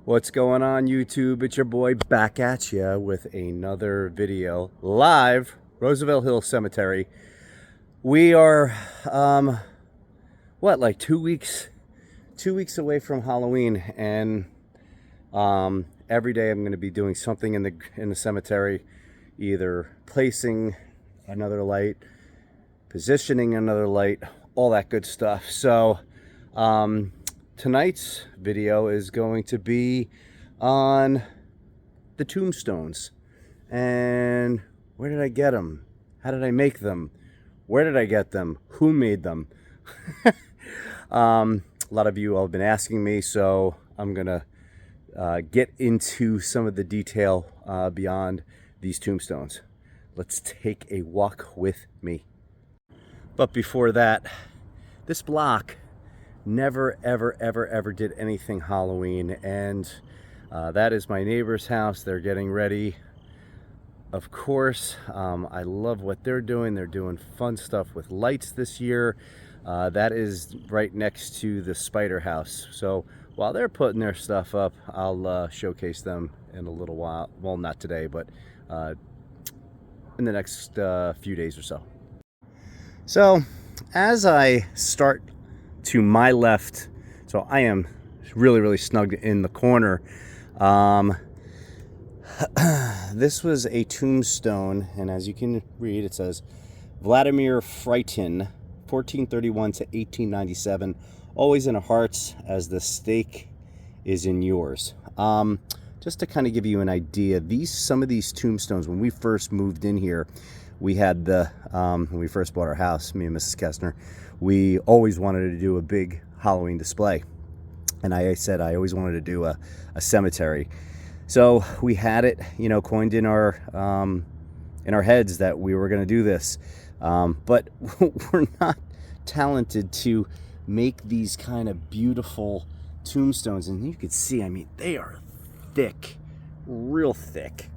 What's going on, YouTube? It's your boy back at ya with another video live, Roosevelt Hill Cemetery. We are like 2 weeks away from Halloween, and every day I'm going to be doing something in the cemetery, either placing another light, positioning another light, all that good stuff. So tonight's video is going to be on the tombstones. And where did I get them? How did I make them? Where did I get them? Who made them? A lot of you have been asking me, so I'm gonna get into some of the detail beyond these tombstones. Let's take a walk with me. But before that, this block never ever did anything Halloween, and that is my neighbor's house. They're getting ready, of course. I love what they're doing. They're doing fun stuff with lights this year. That is right next to the spider house. So while they're putting their stuff up, I'll showcase them in a little while. Well, not today, but in the next few days or so. So as I start to my left, so I am really snug in the corner. This was a tombstone, and as you can read, it says Vladimir Frighten, 1431 to 1897, always in our hearts as the stake is in yours. Just to kind of give you an idea, some of these tombstones, when we first moved in here, we had when we first bought our house, me and Mrs. Kestner, we always wanted to do a big Halloween display. And I said I always wanted to do a cemetery. So we had it, coined in our heads that we were going to do this. But we're not talented to make these kind of beautiful tombstones. And you can see, I mean, they are thick, real thick.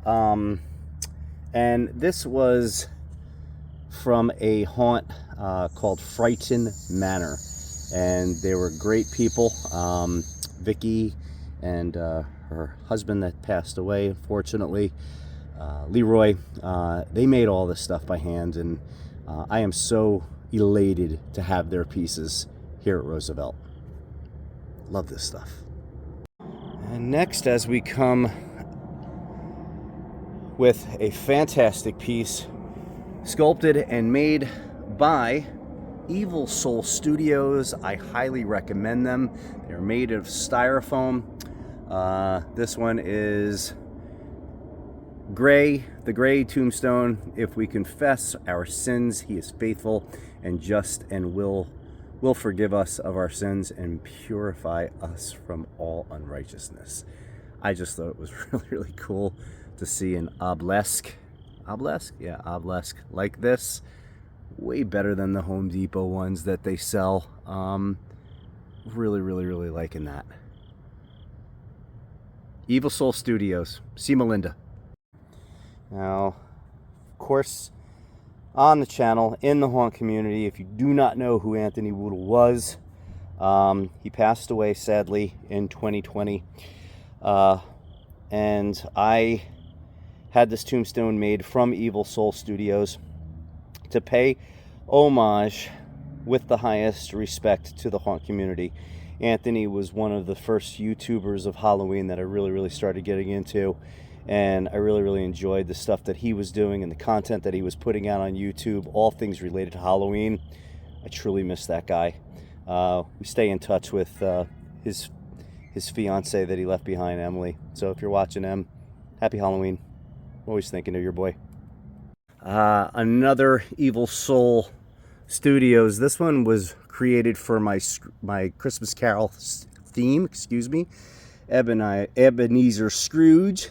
And this was from a haunt called Frighten Manor, and they were great people. Vicky and her husband that passed away, unfortunately, Leroy, they made all this stuff by hand, and I am so elated to have their pieces here at Roosevelt. Love this stuff. And next, as we come with a fantastic piece sculpted and made by Evil Soul Studios. I highly recommend them. They're made of styrofoam. This one is gray, the gray tombstone. If we confess our sins, he is faithful and just and will forgive us of our sins and purify us from all unrighteousness. I just thought it was really cool to see an obelisk like this. Way better than the Home Depot ones that they sell. Really liking that. Evil Soul Studios. See Melinda. Now, of course, on the channel, in the haunt community, if you do not know who Anthony Woodle was, he passed away sadly in 2020. And I had this tombstone made from Evil Soul Studios to pay homage with the highest respect to the haunt community. Anthony was one of the first YouTubers of Halloween that I really started getting into, and I really enjoyed the stuff that he was doing and the content that he was putting out on YouTube, all things related to Halloween. I truly miss that guy. We stay in touch with his fiance that he left behind, Emily. So if you're watching, Em, happy Halloween. Always thinking of your boy. Another Evil Soul Studios. This one was created for my Christmas Carol theme. Ebenezer Scrooge,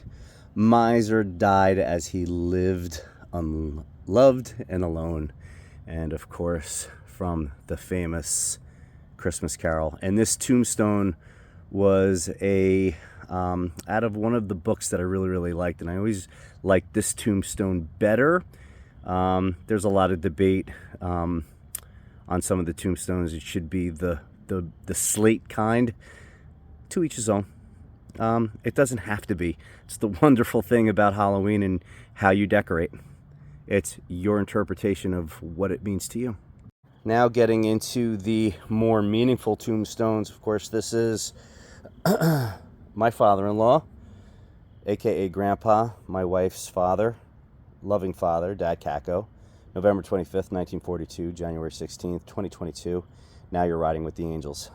miser, died as he lived unloved and alone. And of course, from the famous Christmas Carol. And this tombstone was out of one of the books that I really liked, and I always liked this tombstone better. There's a lot of debate on some of the tombstones. It should be the slate kind. To each his own. It doesn't have to be. It's the wonderful thing about Halloween and how you decorate. It's your interpretation of what it means to you. Now getting into the more meaningful tombstones. Of course, this is my father-in-law, aka Grandpa, my wife's father, loving father, Dad Kako. November 25th, 1942, January 16th, 2022. Now you're riding with the angels.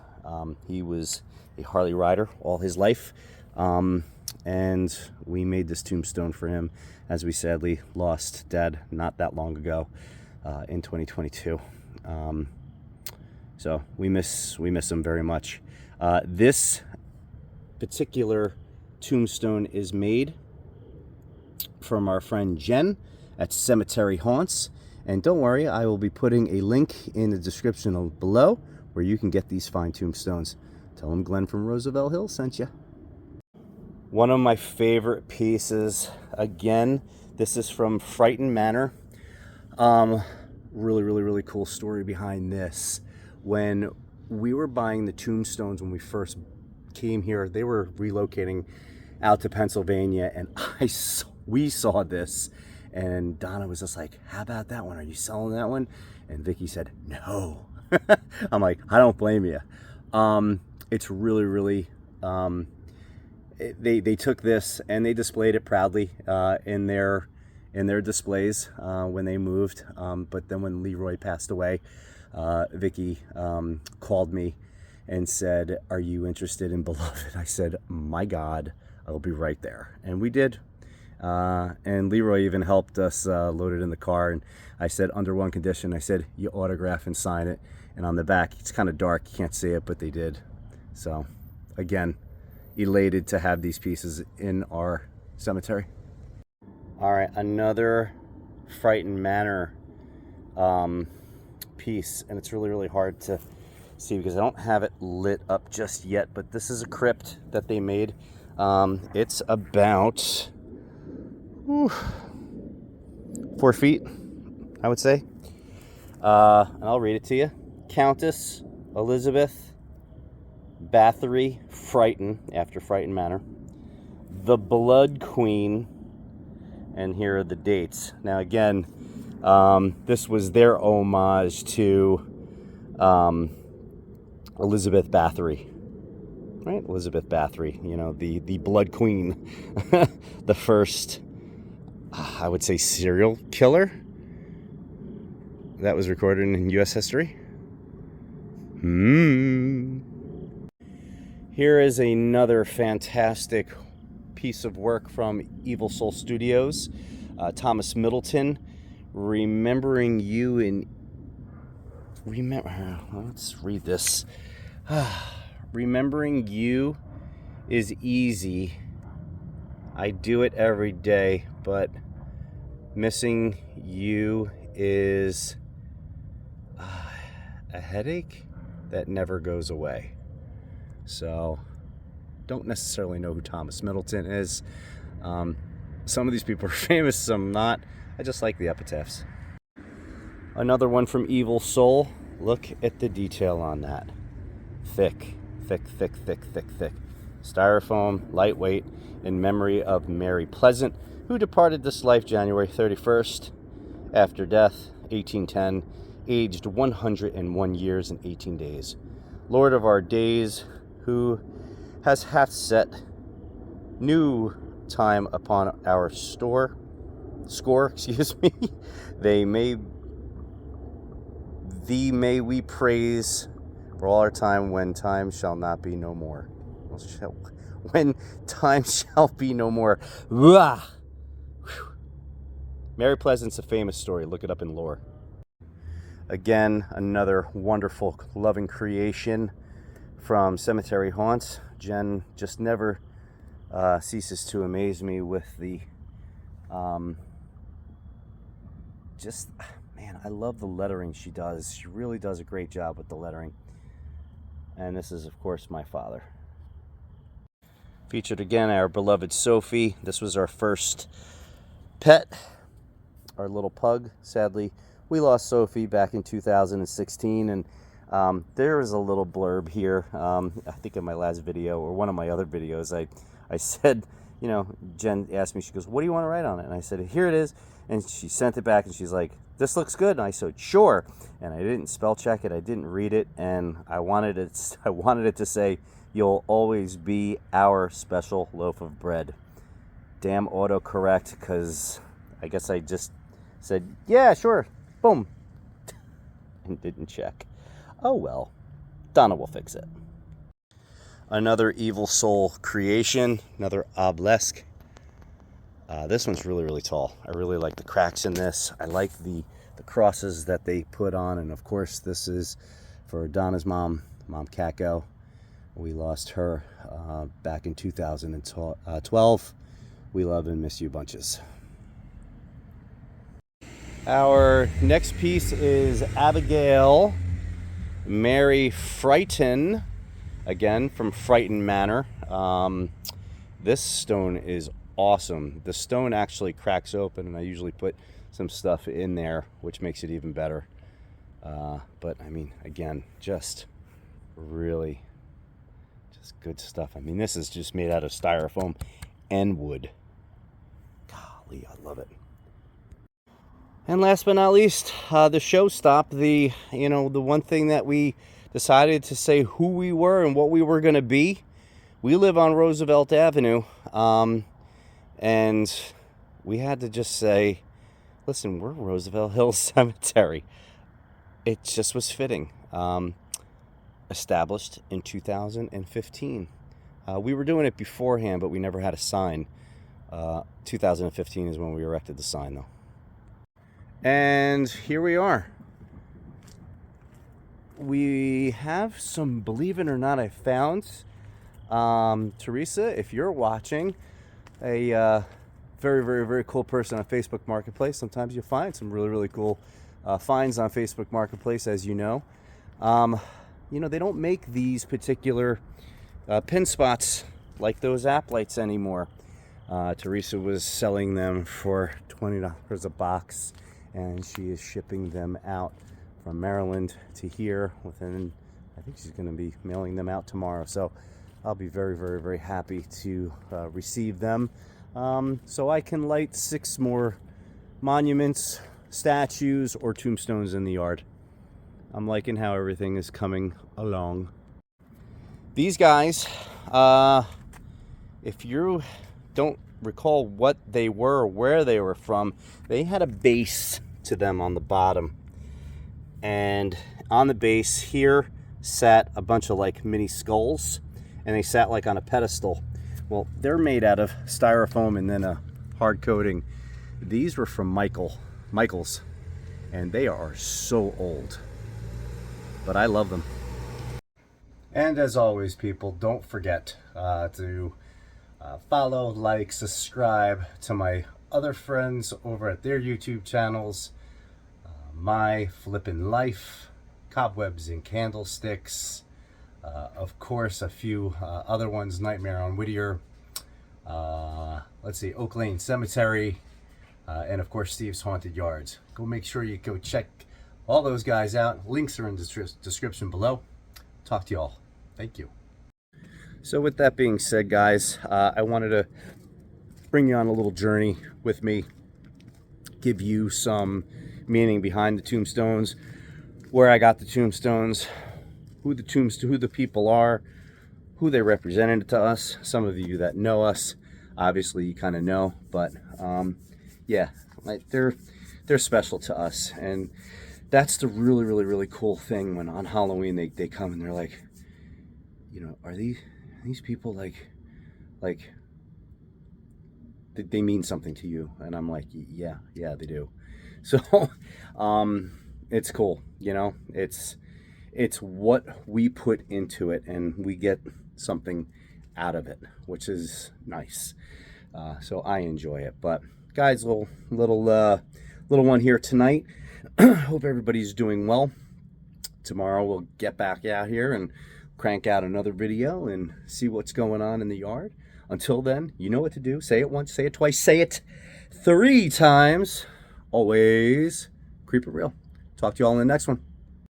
He was a Harley rider all his life, and we made this tombstone for him as we sadly lost Dad not that long ago in 2022. So we miss him very much. This particular tombstone is made from our friend Jen at Cemetery Haunts. And don't worry, I will be putting a link in the description below where you can get these fine tombstones. Tell them Glenn from Roosevelt Hill sent you. One of my favorite pieces, again, this is from Frightened Manor. Really cool story behind this. When we were buying the tombstones when we first came here, they were relocating out to Pennsylvania, and we saw this, and Donna was just like, how about that one? Are you selling that one? And Vicky said, no. I'm like, I don't blame you. It's really they took this and they displayed it proudly in their displays when they moved. But then when Leroy passed away, Vicky called me and said, are you interested in Beloved? I said, my God, I'll be right there. And we did. And Leroy even helped us load it in the car. And I said, under one condition, I said, you autograph and sign it. And on the back, it's kind of dark, you can't see it, but they did. So, again, elated to have these pieces in our cemetery. All right, another Frightened Manor piece. And it's really hard to see because I don't have it lit up just yet. But this is a crypt that they made. It's about 4 feet, I would say. And I'll read it to you. Countess Elizabeth Bathory Frighten, after Frightened Manor. The Blood Queen. And here are the dates. Now again, this was their homage to Elizabeth Bathory. Right? Elizabeth Bathory, you know, the Blood Queen. The first, I would say, serial killer that was recorded in U.S. history. Here is another fantastic piece of work from Evil Soul Studios. Thomas Middleton, Remembering You in... Let's read this. Remembering you is easy. I do it every day, but missing you is a headache that never goes away. So, don't necessarily know who Thomas Middleton is. Some of these people are famous, some not. I just like the epitaphs. Another one from Evil Soul. Look at the detail on that. Thick. Styrofoam, lightweight, in memory of Mary Pleasant, who departed this life January 31st. After death, 1810, aged 101 years and 18 days. Lord of our days, who hath set new time upon our score, Thee may we praise for all our time when time shall not be no more. When time shall be no more. Mary Pleasant's a famous story. Look it up in lore. Again, another wonderful, loving creation from Cemetery Haunts. Jen just never ceases to amaze me with the... man, I love the lettering she does. She really does a great job with the lettering. And this is, of course, my father. Featured again, our beloved Sophie. This was our first pet, our little pug. Sadly, we lost Sophie back in 2016, and There is a little blurb here. I think in my last video or one of my other videos, I said, you know, Jen asked me, she goes, what do you want to write on it? And I said, here it is. And she sent it back and she's like, this looks good. And I said, sure. And I didn't spell check it. I didn't read it. And I wanted it to say, you'll always be our special loaf of bread. Damn autocorrect, because I guess I just said, yeah, sure. Boom. And didn't check. Oh well, Donna will fix it. Another Evil Soul creation, another obelisk. This one's really, really tall. I really like the cracks in this. I like the crosses that they put on, and of course this is for Donna's mom, Mom Kako. We lost her back in 2012. We love and miss you bunches. Our next piece is Abigail Mary Frighten, again from Frighten Manor. This stone is awesome. The stone actually cracks open, and I usually put some stuff in there, which makes it even better. But I mean, again, just really just good stuff. I mean, this is just made out of styrofoam and wood. Golly, I love it. And last but not least, the show stopped. The one thing that we decided to say who we were and what we were going to be. We live on Roosevelt Avenue, and we had to just say, listen, we're Roosevelt Hills Cemetery. It just was fitting. Established in 2015. We were doing it beforehand, but we never had a sign. 2015 is when we erected the sign, though. And here we are. We have some, believe it or not, I found, Teresa, if you're watching, a very, very, very cool person on Facebook Marketplace. Sometimes you'll find some really, really cool finds on Facebook Marketplace, as you know. They don't make these particular pin spots like those app lights anymore. Teresa was selling them for $20 a box, and she is shipping them out from Maryland to here within, I think she's going to be mailing them out tomorrow. So I'll be very, very, very happy to receive them, so I can light 6 more monuments, statues, or tombstones in the yard. I'm liking how everything is coming along. These guys, if you don't recall what they were or where they were from, they had a base to them on the bottom, and on the base here sat a bunch of like mini skulls, and they sat like on a pedestal. Well, they're made out of styrofoam and then a hard coating. These were from Michael's, and they are so old, but I love them. And as always, people, don't forget to follow, like, subscribe to my other friends over at their YouTube channels. My Flippin' Life, Cobwebs and Candlesticks, of course a few other ones, Nightmare on Whittier, let's see, Oak Lane Cemetery, and of course Steve's Haunted Yards. Go make sure you go check all those guys out. Links are in the description below. Talk to you all. Thank you. So with that being said, guys, I wanted to bring you on a little journey with me, give you some meaning behind the tombstones, where I got the tombstones, who the people are, who they represented to us. Some of you that know us, obviously you kind of know, but yeah, like they're special to us, and that's the really, really, really cool thing when on Halloween they come and they're like, are these people like they mean something to you? And I'm like, yeah, they do. So it's cool, it's what we put into it, and we get something out of it, which is nice. So I enjoy it. But guys, little one here tonight. Hope everybody's doing well. Tomorrow we'll get back out here and crank out another video and see what's going on in the yard. Until then, you know what to do. Say it once, say it twice, say it 3 times. Always keep it real. Talk to you all in the next one.